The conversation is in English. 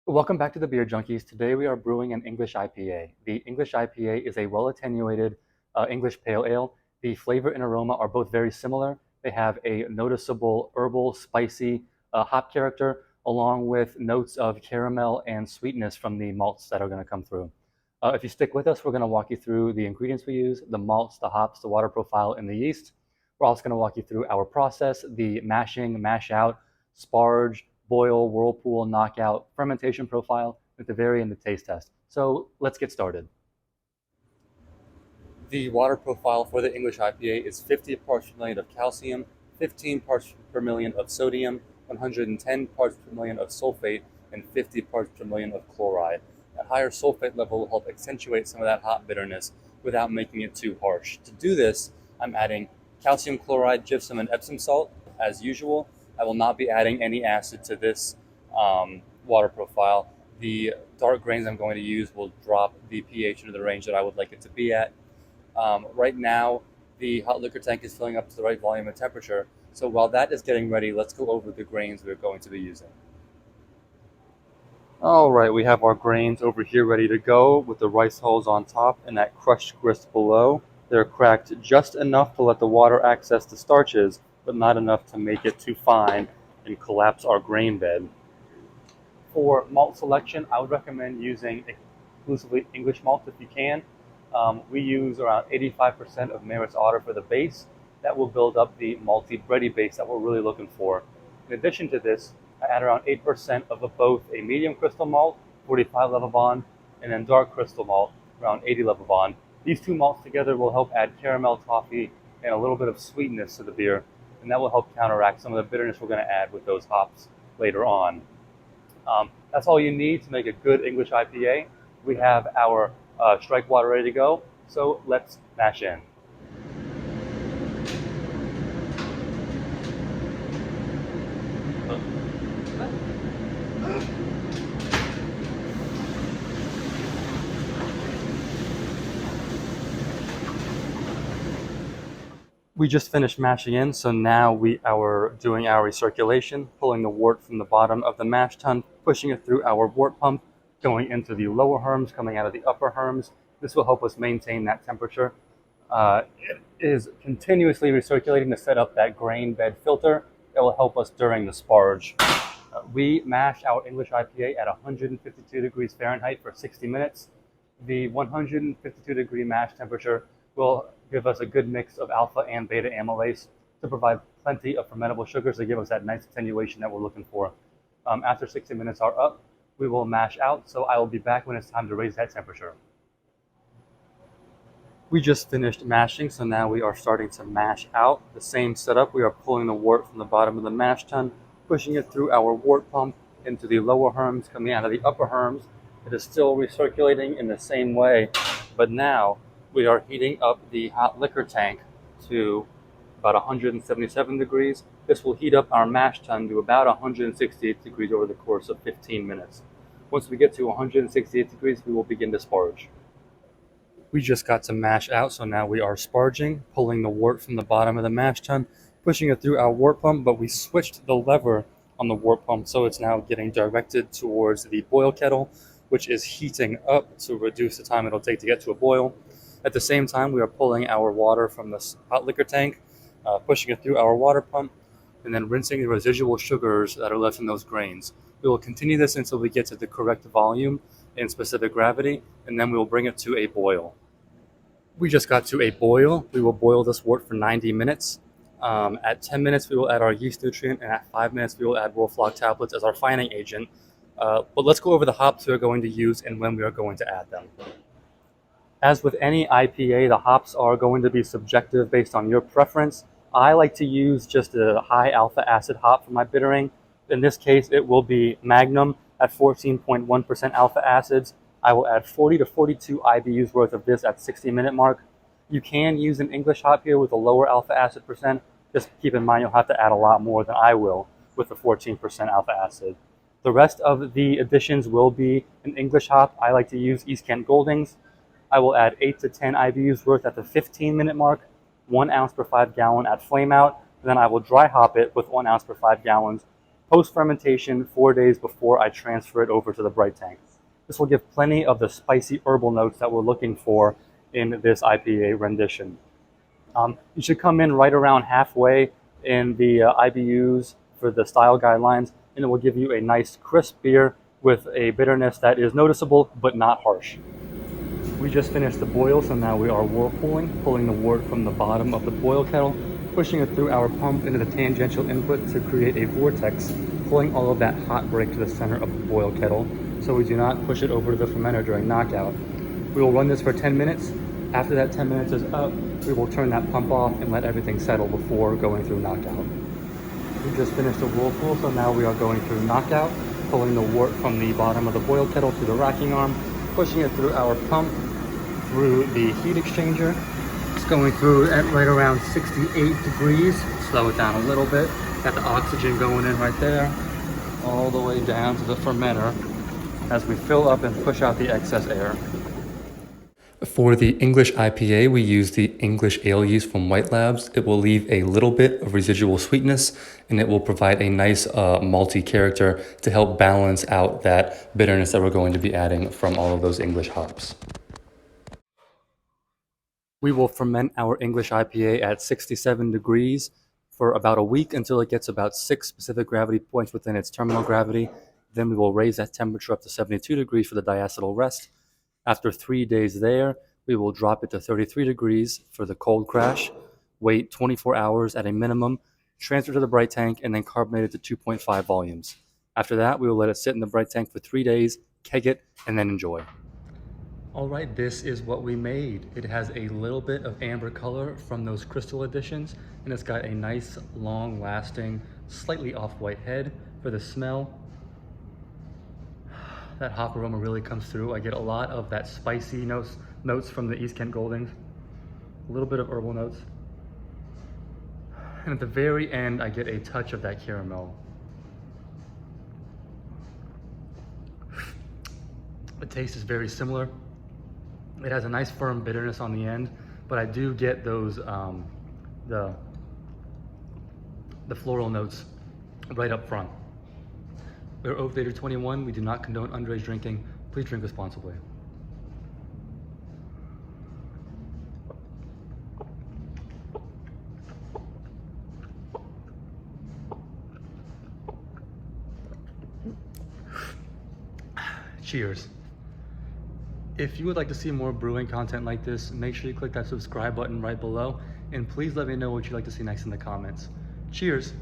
Welcome back to the Beer Junkies. Today we are brewing an English IPA. The English IPA is a well-attenuated English pale ale. The flavor and aroma are both very similar. They have a noticeable herbal, spicy hop character, along with notes of caramel and sweetness from the malts that are going to come through. If you stick with us, we're going to walk you through the ingredients we use, the malts, the hops, the water profile, and the yeast. We're also going to walk you through our process, the mashing, mash out, sparge, boil, whirlpool, knockout, fermentation profile, at the very end, the taste test. So let's get started. The water profile for the English IPA is 50 parts per million of calcium, 15 parts per million of sodium, 110 parts per million of sulfate, and 50 parts per million of chloride. A higher sulfate level will help accentuate some of that hop bitterness without making it too harsh. To do this, I'm adding calcium chloride, gypsum, and Epsom salt as usual. I will not be adding any acid to this water profile. The dark grains I'm going to use will drop the pH into the range that I would like it to be at. Right now, the hot liquor tank is filling up to the right volume and temperature. So while that is getting ready, let's go over the grains we're going to be using. All right, we have our grains over here ready to go with the rice hulls on top and that crushed grist below. They're cracked just enough to let the water access the starches, but not enough to make it too fine and collapse our grain bed. For malt selection, I would recommend using exclusively English malt if you can. We use around 85% of Maris Otter for the base. That will build up the malty bready base that we're really looking for. In addition to this, I add around 8% of both a medium crystal malt, 45 level bond, and then dark crystal malt, around 80 level bond. These two malts together will help add caramel, toffee, and a little bit of sweetness to the beer, and that will help counteract some of the bitterness we're going to add with those hops later on. That's all you need to make a good English IPA. We have our strike water ready to go, so let's mash in. We just finished mashing in, so now we are doing our recirculation, pulling the wort from the bottom of the mash tun, pushing it through our wort pump, going into the lower herms, coming out of the upper herms. This will help us maintain that temperature. It is continuously recirculating to set up that grain bed filter that will help us during the sparge. We mash our English IPA at 152 degrees Fahrenheit for 60 minutes. The 152 degree mash temperature will give us a good mix of alpha and beta amylase to provide plenty of fermentable sugars to give us that nice attenuation that we're looking for. After 60 minutes are up, we will mash out, so I will be back when it's time to raise that temperature. We just finished mashing, so now we are starting to mash out. The same setup, we are pulling the wort from the bottom of the mash tun, pushing it through our wort pump into the lower herms, coming out of the upper herms. It is still recirculating in the same way, but now we are heating up the hot liquor tank to about 177 degrees. This will heat up our mash tun to about 168 degrees over the course of 15 minutes. Once we get to 168 degrees, we will begin to sparge. We just got to mash out, so now we are sparging, pulling the wort from the bottom of the mash tun, pushing it through our wort pump, but we switched the lever on the wort pump, so it's now getting directed towards the boil kettle, which is heating up to reduce the time it'll take to get to a boil. At the same time, we are pulling our water from the hot liquor tank, pushing it through our water pump, and then rinsing the residual sugars that are left in those grains. We will continue this until we get to the correct volume and specific gravity, and then we will bring it to a boil. We just got to a boil. We will boil this wort for 90 minutes. At 10 minutes, we will add our yeast nutrient, and at 5 minutes, we will add Wolflog tablets as our fining agent. But let's go over the hops we are going to use and when we are going to add them. As with any IPA, the hops are going to be subjective based on your preference. I like to use just a high alpha acid hop for my bittering. In this case, it will be Magnum at 14.1% alpha acids. I will add 40 to 42 IBUs worth of this at 60-minute mark. You can use an English hop here with a lower alpha acid percent. Just keep in mind you'll have to add a lot more than I will with the 14% alpha acid. The rest of the additions will be an English hop. I like to use East Kent Goldings. I will add 8 to 10 IBUs worth at the 15-minute mark, 1 ounce per 5 gallon at flame out, and then I will dry hop it with 1 ounce per 5 gallons post-fermentation 4 days before I transfer it over to the bright tank. This will give plenty of the spicy herbal notes that we're looking for in this IPA rendition. You should come in right around halfway in the IBUs for the style guidelines, and it will give you a nice crisp beer with a bitterness that is noticeable but not harsh. We just finished the boil, so now we are whirlpooling, pulling the wort from the bottom of the boil kettle, pushing it through our pump into the tangential input to create a vortex, pulling all of that hot break to the center of the boil kettle so we do not push it over to the fermenter during knockout. We will run this for 10 minutes. After that 10 minutes is up, we will turn that pump off and let everything settle before going through knockout. We just finished the whirlpool, so now we are going through knockout, pulling the wort from the bottom of the boil kettle to the racking arm, pushing it through our pump, through the heat exchanger. It's going through at right around 68 degrees. Slow it down a little bit. Got the oxygen going in right there, all the way down to the fermenter as we fill up and push out the excess air. For the English IPA, we use the English ale yeast from White Labs. It will leave a little bit of residual sweetness, and it will provide a nice malty character to help balance out that bitterness that we're going to be adding from all of those English hops. We will ferment our English IPA at 67 degrees for about a week until it gets about 6 specific gravity points within its terminal gravity. Then we will raise that temperature up to 72 degrees for the diacetyl rest. After 3 days there, we will drop it to 33 degrees for the cold crash, wait 24 hours at a minimum, transfer to the bright tank, and then carbonate it to 2.5 volumes. After that, we will let it sit in the bright tank for 3 days, keg it, and then enjoy. All right, this is what we made. It has a little bit of amber color from those crystal additions, and it's got a nice, long-lasting, slightly off-white head. For the smell, that hop aroma really comes through. I get a lot of that spicy notes from the East Kent Goldings, a little bit of herbal notes. And at the very end, I get a touch of that caramel. The taste is very similar. It has a nice firm bitterness on the end, but I do get those, the floral notes right up front. We're over the age of 21. We do not condone underage drinking. Please drink responsibly. Cheers. If you would like to see more brewing content like this, make sure you click that subscribe button right below, and please let me know what you'd like to see next in the comments. Cheers.